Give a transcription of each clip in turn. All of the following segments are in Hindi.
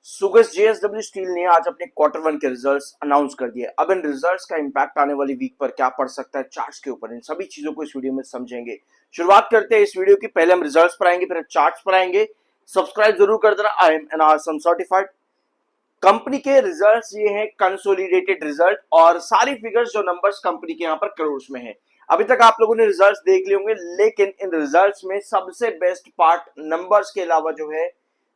सुगस जेएसडब्ल्यू स्टील ने आज अपने क्वार्टर वन के रिजल्ट्स अनाउंस कर दिए। अब इन रिजल्ट्स का इंपैक्ट आने वाली वीक पर क्या पड़ सकता है चार्ट्स के ऊपर, इन सभी चीजों को इस वीडियो में समझेंगे। शुरुआत करते हैं इस वीडियो की। पहले हम रिजल्ट्स पर आएंगे, फिर चार्ट्स पर आएंगे। सब्सक्राइब जरूर कर देना। I am an awesome certified. Company के रिजल्ट्स ये हैं कंसोलिडेटेड रिजल्ट, और सारी फिगर्स जो नंबर्स कंपनी के यहाँ पर करोड़ में है। अभी तक आप लोगों ने रिजल्ट्स देख लिए होंगे, लेकिन इन रिजल्ट्स में सबसे बेस्ट पार्ट नंबर्स के अलावा जो है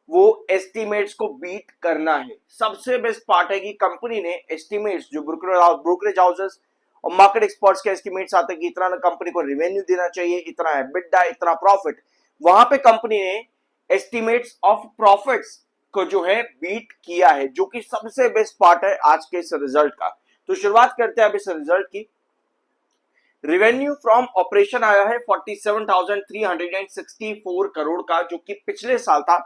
वो एस्टिमेट्स को बीट करना है। सबसे बेस्ट पार्ट है कि कंपनी ने एस्टिमेट्स, जो ब्रोकरेज हाउसेस और मार्केट एक्सपर्ट्स के एस्टिमेट्स आते हैं कि इतना कंपनी को रेवेन्यू देना चाहिए, इतना है एबिटा, इतना प्रॉफिट, वहां पे कंपनी ने एस्टिमेट्स ऑफ प्रॉफिट्स को जो है बीट किया है, जो कि सबसे बेस्ट पार्ट है आज के इस रिजल्ट का। तो शुरुआत करते हैं अब इस रिजल्ट की। रेवेन्यू फ्रॉम ऑपरेशन आया है 47,364 करोड़ का, जो कि पिछले साल था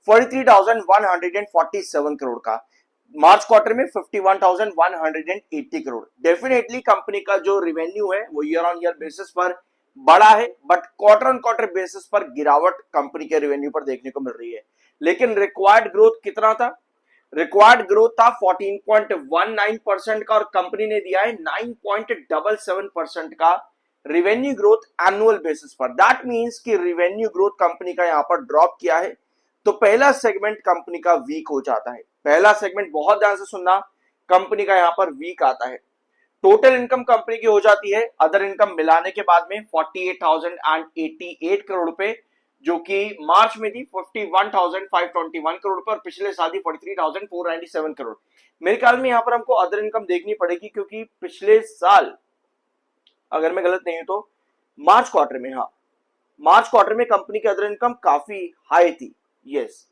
43,147 करोड़ का। मार्च क्वार्टर में 51,180 करोड़। डेफिनेटली कंपनी का जो रेवेन्यू है वो ईयर ऑन ईयर बेसिस पर बढ़ा है, but quarter on quarter basis पर गिरावट कंपनी के रेवेन्यू पर देखने को मिल रही है। लेकिन रिक्वायर्ड ग्रोथ कितना था? रिक्वायर्ड ग्रोथ था 14.19% का, और कंपनी ने दिया है 9.77% का रेवेन्यू ग्रोथ एनुअल बेसिस पर। दैट मींस कि रेवेन्यू ग्रोथ कंपनी का यहां पर ड्रॉप किया है, तो पहला सेगमेंट कंपनी का वीक हो जाता है। पहला सेगमेंट बहुत ध्यान से सुनना, कंपनी का यहां पर वीक आता है। टोटल इनकम कंपनी की हो जाती है अदर इनकम मिलाने के बाद में 48,088 करोड़ रुपए, जो कि मार्च में थी 51,521 करोड़ रुपए, और पिछले साल थी 43,497 करोड़। मेरे ख्याल में यहां पर हमको अदर इनकम देखनी पड़ेगी, क्योंकि पिछले साल अगर मैं गलत नहीं हूं तो मार्च क्वार्टर में, हाँ, मार्च क्वार्टर में कंपनी की अदर इनकम काफी हाई थी। यस,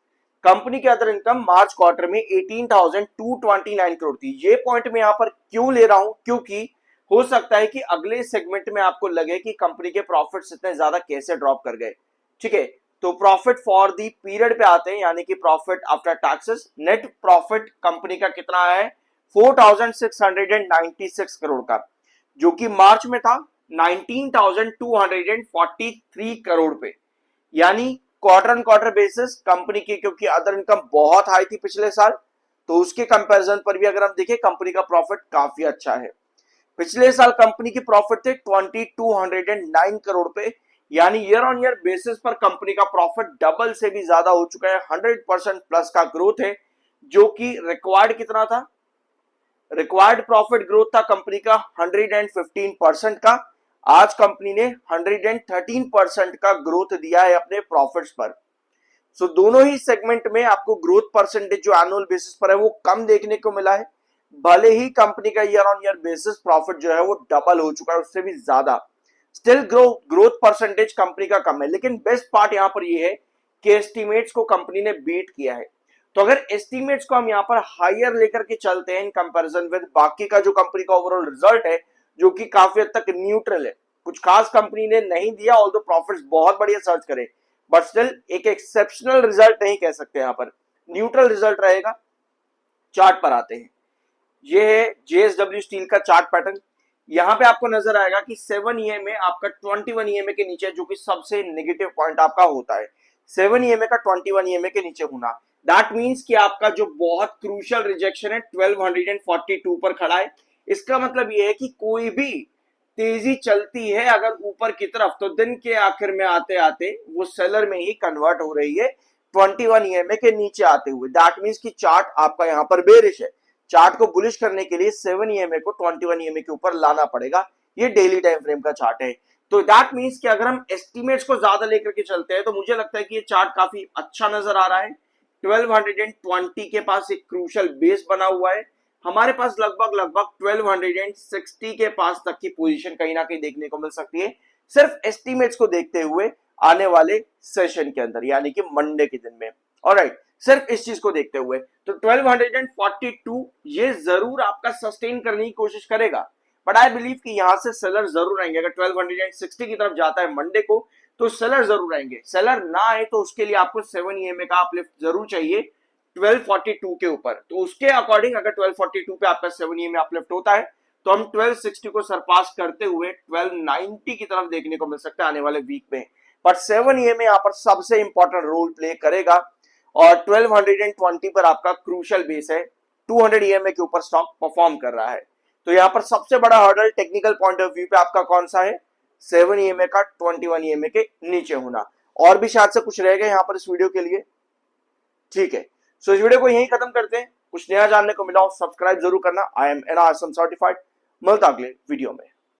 कंपनी के अदर इनकम मार्च क्वार्टर में 18,229 करोड़ थी। ये पॉइंट मैं यहां पर क्यों ले रहा हूं? क्योंकि हो सकता है कि अगले सेगमेंट में आपको लगे कि कंपनी के प्रॉफिट्स इतने ज्यादा कैसे ड्रॉप कर गए। ठीक है, तो प्रॉफिट फॉर दी पीरियड पे आते हैं, यानी कि profit after taxes. Net profit company का कितना है? 4,696 करोड़ का, जो कि मार्च में था 19,243 करोड़ पे। यानी quarter on quarter basis company की, क्योंकि अदर इनकम बहुत हाई थी पिछले साल, तो उसके कंपैरिजन पर भी अगर हम देखें कंपनी का प्रॉफिट काफी अच्छा है। पिछले साल कंपनी की प्रॉफिट थे 2,209 करोड़ पे, यानी ईयर ऑन ईयर बेसिस पर कंपनी का प्रॉफिट डबल से भी ज्यादा हो चुका है। 100% प्लस का ग्रोथ है, जो कि रिक्वायर्ड कितना था? रिक्वायर्ड प्रॉफिट ग्रोथ था कंपनी का 115% का। आज कंपनी ने 113% का ग्रोथ दिया है अपने प्रॉफिट्स पर। सो दोनों ही सेगमेंट में आपको ग्रोथ परसेंटेज जो एनुअल बेसिस पर है वो कम देखने को मिला है, भले ही कंपनी का year on year basis profit जो है वो डबल हो चुका है, उससे भी ज्यादा। स्टिल ग्रोथ परसेंटेज कंपनी का कम है, लेकिन बेस्ट पार्ट यहां पर ये है कि एस्टिमेट्स को कंपनी ने बीट किया है। तो अगर एस्टिमेट्स को हम यहां पर हायर लेकर के चलते हैं इन कंपैरिजन विद बाकी का जो कंपनी का ओवरऑल रिजल्ट है, जो कि काफी हद तक न्यूट्रल है, कुछ खास कंपनी ने नहीं दिया, ऑल्दो प्रॉफिट्स बहुत बढ़िया सर्च करे, बट स्टिल एक एक्सेप्शनल रिजल्ट नहीं कह सकते, यहां पर न्यूट्रल रिजल्ट रहेगा। चार्ट पर आते हैं, ये है जेएसडब्ल्यू स्टील का चार्ट पैटर्न। यहां पे आपको नजर आएगा कि 7 ईएमए आपका 21 ईएमए के नीचे, जो कि सबसे नेगेटिव पॉइंट आपका होता है 7 ईएमए का 21 ईएमए के नीचे होना। दैट मींस कि आपका जो बहुत क्रूशियल रिजेक्शन है 1242 पर खड़ा है। इसका मतलब यह है कि कोई भी तेजी चलती है अगर ऊपर की तरफ, तो दिन के आखिर में आते आते वो सेलर में ही कन्वर्ट हो रही है 21 ईएमए के नीचे आते हुए। दैट मींस कि चार्ट आपका यहां पर बेरिश है। चार्ट को बुलिश करने के लिए 7 ईएमए को 21 ईएमए के ऊपर लाना पड़ेगा। ये डेली टाइम फ्रेम का चार्ट है। तो दैट मींस कि अगर हम एस्टिमेट्स को ज्यादा लेकर के चलते हैं तो मुझे लगता है कि ये चार्ट काफी अच्छा नजर आ रहा है। 1220 के पास एक क्रूशियल बेस बना हुआ है। हमारे पास लगभग 1260 के पास तक की पोजीशन कहीं ना कहीं देखने को मिल सकती है, सिर्फ एस्टिमेट्स को देखते हुए आने वाले सेशन के अंदर, यानी कि मंडे के दिन में। ऑलराइट, सिर्फ इस चीज को देखते हुए तो 1242 ये जरूर आपका सस्टेन करने की कोशिश करेगा, बट आई बिलीव कि यहां से सेलर जरूर आएंगे। अगर 1260 की तरफ जाता है मंडे को तो सेलर जरूर आएंगे। सेलर ना आए तो उसके लिए आपको 7 ईएमए का अपलिफ्ट जरूर चाहिए 1242 के ऊपर। तो उसके अकॉर्डिंग अगर 1242 पे आपका 7 ईएमए अपलिफ्ट होता है तो हम 1260 को सरपास करते हुए 1290 की तरफ देखने को मिल सकता है आने वाले वीक में। बट 7 ईएमए यहां पर सबसे इंपॉर्टेंट रोल प्ले करेगा, और 1220 पर आपका क्रूशियल बेस है, 200 EMA के ऊपर स्टॉक परफॉर्म कर रहा है। तो यहां पर सबसे बड़ा hurdle technical point of view पे आपका कौन सा है, 7 EMA का 21 EMA के नीचे होना। और भी शायद से कुछ रहेगा यहां पर इस वीडियो के लिए, ठीक है। सो इस वीडियो को यहीं खत्म करते हैं। कुछ नया जानने को मिला हो सब्सक्राइब जरूर करना। I am an awesome certified. मिलता अगले वीडियो में।